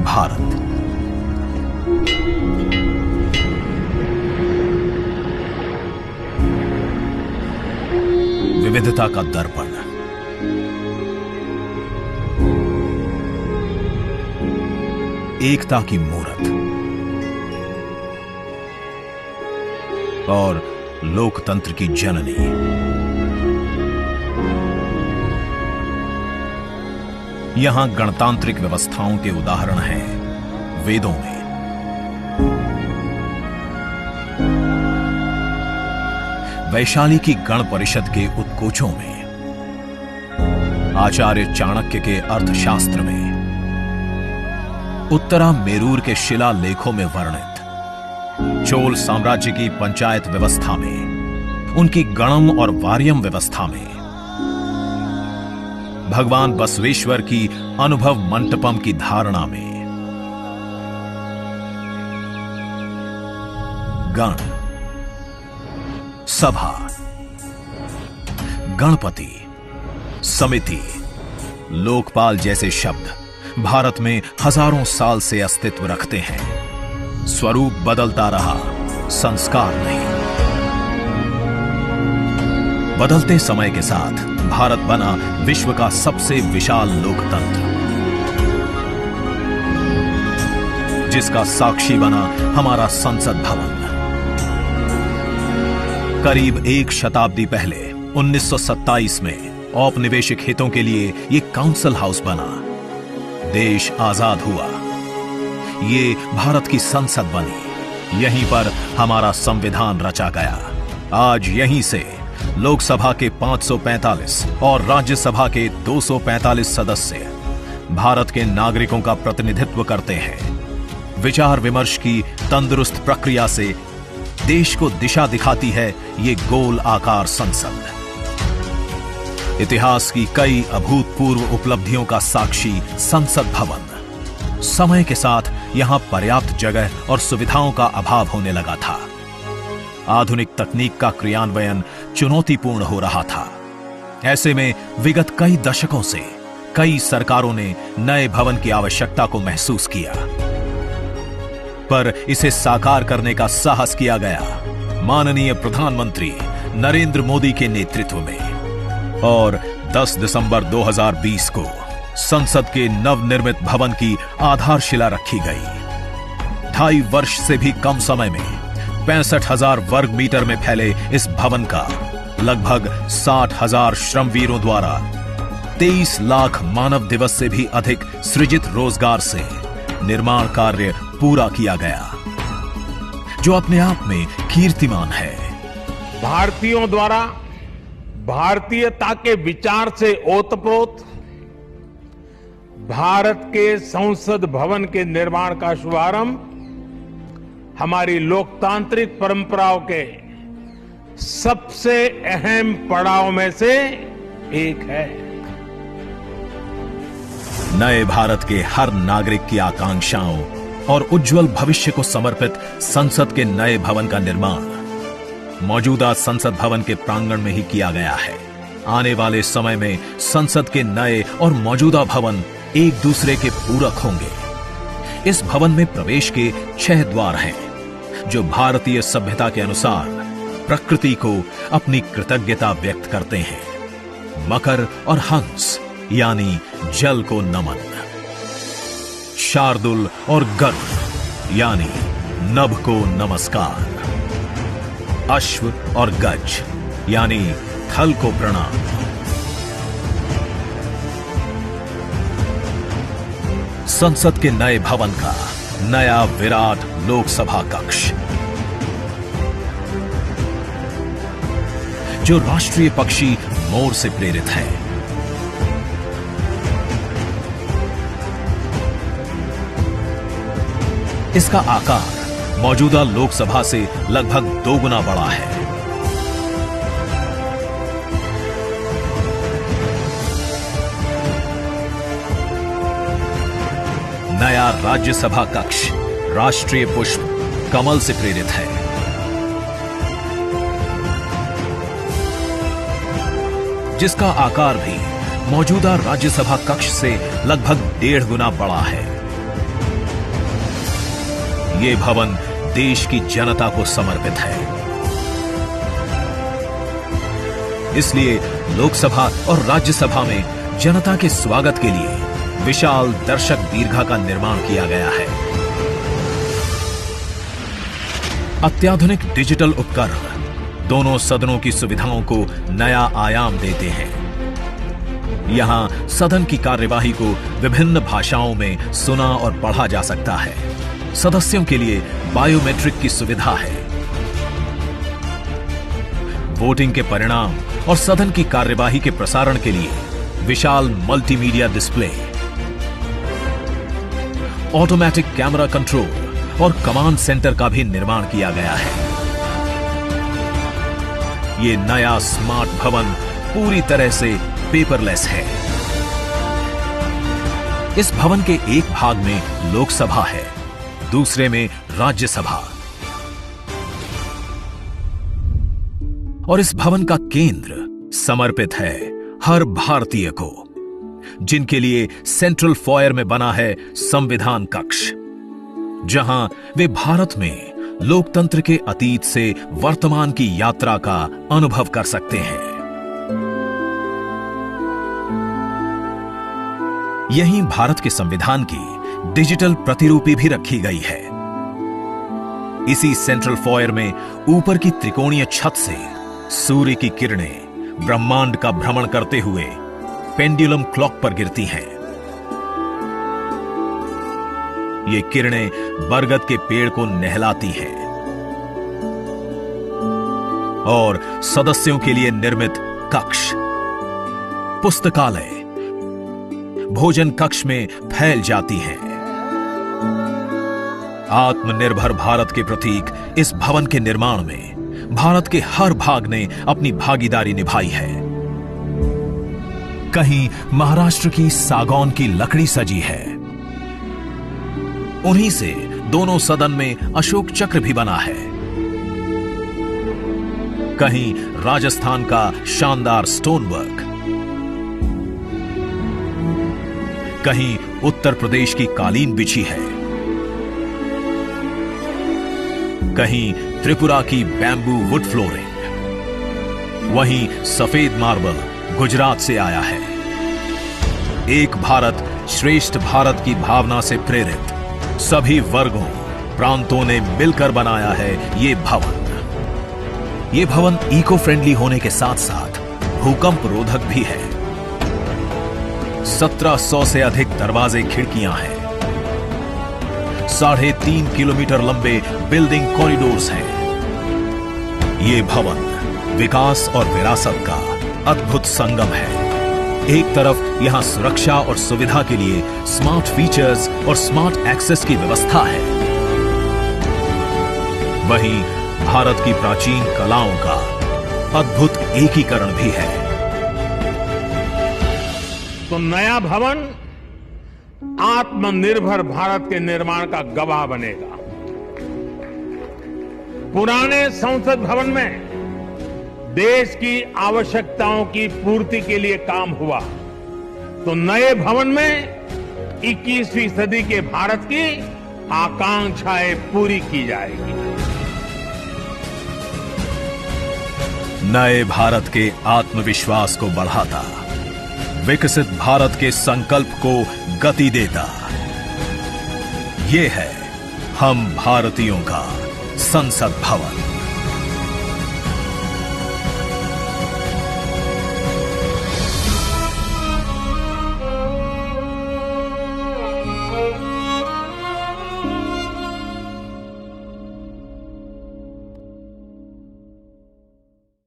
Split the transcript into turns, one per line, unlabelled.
भारत विविधता का दर्पण, एकता की मूरत और लोकतंत्र की जननी। यहां गणतांत्रिक व्यवस्थाओं के उदाहरण हैं वेदों में, वैशाली की गण परिषद के उत्कोचों में, आचार्य चाणक्य के अर्थशास्त्र में, उत्तरा मेरूर के शिलालेखों में वर्णित चोल साम्राज्य की पंचायत व्यवस्था में, उनकी गणम और वार्यम व्यवस्था में, भगवान बसवेश्वर की अनुभव मंटपम की धारणा में। गण, सभा, गणपति, समिति, लोकपाल जैसे शब्द भारत में हजारों साल से अस्तित्व रखते हैं। स्वरूप बदलता रहा, संस्कार नहीं। बदलते समय के साथ भारत बना विश्व का सबसे विशाल लोकतंत्र, जिसका साक्षी बना हमारा संसद भवन। करीब एक शताब्दी पहले 1927 में औपनिवेशिक हितों के लिए यह काउंसिल हाउस बना। देश आजाद हुआ, ये भारत की संसद बनी। यहीं पर हमारा संविधान रचा गया। आज यहीं से लोकसभा के 545 और राज्यसभा के 245 सदस्य भारत के नागरिकों का प्रतिनिधित्व करते हैं। विचार विमर्श की तंदुरुस्त प्रक्रिया से देश को दिशा दिखाती है ये गोल आकार संसद। इतिहास की कई अभूतपूर्व उपलब्धियों का साक्षी संसद भवन। समय के साथ यहां पर्याप्त जगह और सुविधाओं का अभाव होने लगा था। आधुनिक तकनीक का क्रियान्वयन चुनौतीपूर्ण हो रहा था। ऐसे में विगत कई दशकों से कई सरकारों ने नए भवन की आवश्यकता को महसूस किया, पर इसे साकार करने का साहस किया गया माननीय प्रधानमंत्री नरेंद्र मोदी के नेतृत्व में। और 10 दिसंबर 2020 को संसद के नवनिर्मित भवन की आधारशिला रखी गई। 2.5 वर्ष से भी कम समय में 65,000 वर्ग मीटर में फैले इस भवन का लगभग 60,000 श्रमवीरों द्वारा 23 लाख मानव दिवस से भी अधिक सृजित रोजगार से निर्माण कार्य पूरा किया गया, जो अपने आप में कीर्तिमान है।
भारतीयों द्वारा भारतीयता के विचार से ओतप्रोत भारत के संसद भवन के निर्माण का शुभारंभ हमारी लोकतांत्रिक परंपराओं के सबसे अहम पड़ाव में से एक है।
नए भारत के हर नागरिक की आकांक्षाओं और उज्जवल भविष्य को समर्पित संसद के नए भवन का निर्माण मौजूदा संसद भवन के प्रांगण में ही किया गया है। आने वाले समय में संसद के नए और मौजूदा भवन एक दूसरे के पूरक होंगे। इस भवन में प्रवेश के 6 द्वार हैं, जो भारतीय सभ्यता के अनुसार प्रकृति को अपनी कृतज्ञता व्यक्त करते हैं। मकर और हंस यानी जल को नमन, शार्दुल और गरुड़ यानी नभ को नमस्कार, अश्व और गज यानी थल को प्रणाम। संसद के नए भवन का नया विराट लोकसभा कक्ष, जो राष्ट्रीय पक्षी मोर से प्रेरित है। इसका आकार मौजूदा लोकसभा से लगभग 2 गुना बड़ा है। नया राज्यसभा कक्ष राष्ट्रीय पुष्प कमल से प्रेरित है। जिसका आकार भी मौजूदा राज्यसभा कक्ष से लगभग 1.5 गुना बड़ा है। ये भवन देश की जनता को समर्पित है। इसलिए लोकसभा और राज्यसभा में जनता के स्वागत के लिए विशाल दर्शक दीर्घा का निर्माण किया गया है। अत्याधुनिक डिजिटल उपकरण दोनों सदनों की सुविधाओं को नया आयाम देते हैं। यहां सदन की कार्यवाही को विभिन्न भाषाओं में सुना और पढ़ा जा सकता है। सदस्यों के लिए बायोमेट्रिक की सुविधा है। वोटिंग के परिणाम और सदन की कार्यवाही के प्रसारण के लिए विशाल multimedia display, automatic camera control और कमांड सेंटर का भी निर्माण किया गया है। यह नया स्मार्ट भवन पूरी तरह से पेपरलेस है। इस भवन के एक भाग में लोकसभा है, दूसरे में राज्यसभा। और इस भवन का केंद्र समर्पित है हर भारतीय को, जिनके लिए सेंट्रल फॉयर में बना है संविधान कक्ष, जहां वे भारत में लोकतंत्र के अतीत से वर्तमान की यात्रा का अनुभव कर सकते हैं। यहीं भारत के संविधान की डिजिटल प्रतिरूपी भी रखी गई है। इसी सेंट्रल फॉयर में ऊपर की त्रिकोणीय छत से सूर्य की किरणें ब्रह्मांड का भ्रमण करते हुए पेंडुलम क्लॉक पर गिरती हैं। ये किरणें बरगद के पेड़ को नहलाती हैं और सदस्यों के लिए निर्मित कक्ष, पुस्तकालय, भोजन कक्ष में फैल जाती हैं। आत्मनिर्भर भारत के प्रतीक इस भवन के निर्माण में भारत के हर भाग ने अपनी भागीदारी निभाई है। कहीं महाराष्ट्र की सागौन की लकड़ी सजी है, उन्हीं से दोनों सदन में अशोक चक्र भी बना है। कहीं राजस्थान का शानदार स्टोन वर्क, कहीं उत्तर प्रदेश की कालीन बिछी है, कहीं त्रिपुरा की बैम्बू वुड फ्लोरिंग, वहीं सफेद मार्बल गुजरात से आया है। एक भारत श्रेष्ठ भारत की भावना से प्रेरित सभी वर्गों, प्रांतों ने मिलकर बनाया है ये भवन। ये भवन इको फ्रेंडली होने के साथ साथ भूकंप रोधक भी है। 1700 से अधिक दरवाजे, खिड़कियां हैं। 3.5 किलोमीटर लंबे बिल्डिंग कॉरिडोर्स हैं। ये भवन विकास और विरासत का अद्भुत संगम है। एक तरफ यहां सुरक्षा और सुविधा के लिए स्मार्ट फीचर्स और स्मार्ट एक्सेस की व्यवस्था है, वहीं भारत की प्राचीन कलाओं का अद्भुत एकीकरण भी है।
तो नया भवन आत्मनिर्भर भारत के निर्माण का गवाह बनेगा। पुराने संसद भवन में देश की आवश्यकताओं की पूर्ति के लिए काम हुआ, तो नए भवन में 21वीं सदी के भारत की आकांक्षाएं पूरी की जाएगी।
नए भारत के आत्मविश्वास को बढ़ाता, विकसित भारत के संकल्प को गति देता, ये है हम भारतीयों का संसद भवन।